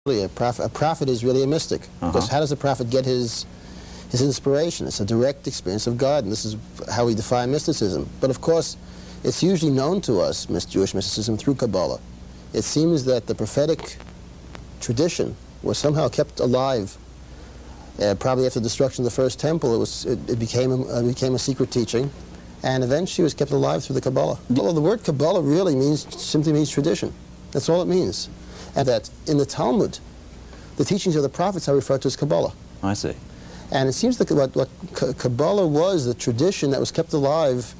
A prophet is really a mystic, because how does a prophet get his inspiration? It's a direct experience of God, and this is how we define mysticism. But of course, it's usually known to us, Jewish mysticism, through Kabbalah. It seems that the prophetic tradition was somehow kept alive. Probably after the destruction of the first temple, it became a secret teaching, and eventually it was kept alive through the Kabbalah. Well, the word Kabbalah really simply means tradition. That's all it means. And that in the Talmud, the teachings of the prophets are referred to as Kabbalah. I see. And it seems that what Kabbalah was, the tradition that was kept alive,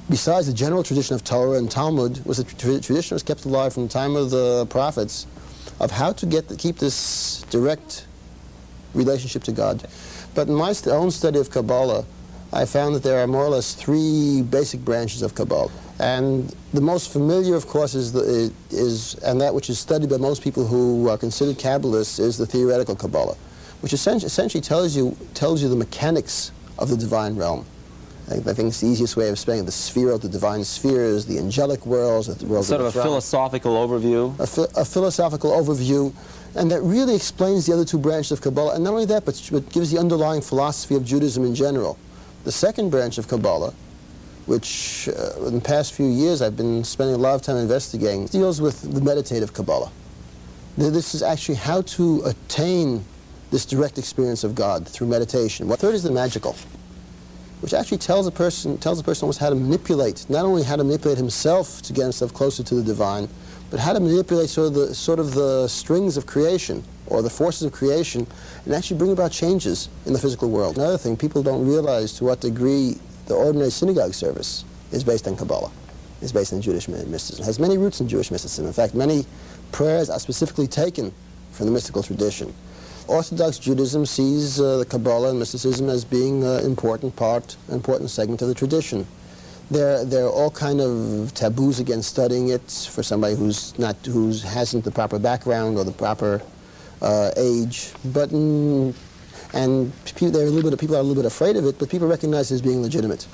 besides the general tradition of Torah and Talmud, was a tradition that was kept alive from the time of the prophets of how to keep this direct relationship to God. But in my own study of Kabbalah, I found that there are more or less three basic branches of Kabbalah. And the most familiar, of course, and that which is studied by most people who are considered Kabbalists, is the theoretical Kabbalah, which essentially tells you the mechanics of the divine realm. I think it's the easiest way of explaining the divine spheres, the angelic worlds, the world sort of a philosophical overview. A philosophical overview, and that really explains the other two branches of Kabbalah. And not only that, but gives the underlying philosophy of Judaism in general. The second branch of Kabbalah, which in the past few years I've been spending a lot of time investigating, deals with the meditative Kabbalah. This is actually how to attain this direct experience of God through meditation. The third is the magical, which actually tells a person almost how to manipulate, not only how to manipulate himself to get himself closer to the divine, but how to manipulate sort of the strings of creation, or the forces of creation, and actually bring about changes in the physical world. Another thing, people don't realize to what degree the ordinary synagogue service is based on Kabbalah, is based on Jewish mysticism. It has many roots in Jewish mysticism. In fact, many prayers are specifically taken from the mystical tradition. Orthodox Judaism sees the Kabbalah and mysticism as being an important segment of the tradition. There are all kind of taboos against studying it for somebody who hasn't the proper background or the proper age. But people are a little bit afraid of it, but people recognize it as being legitimate.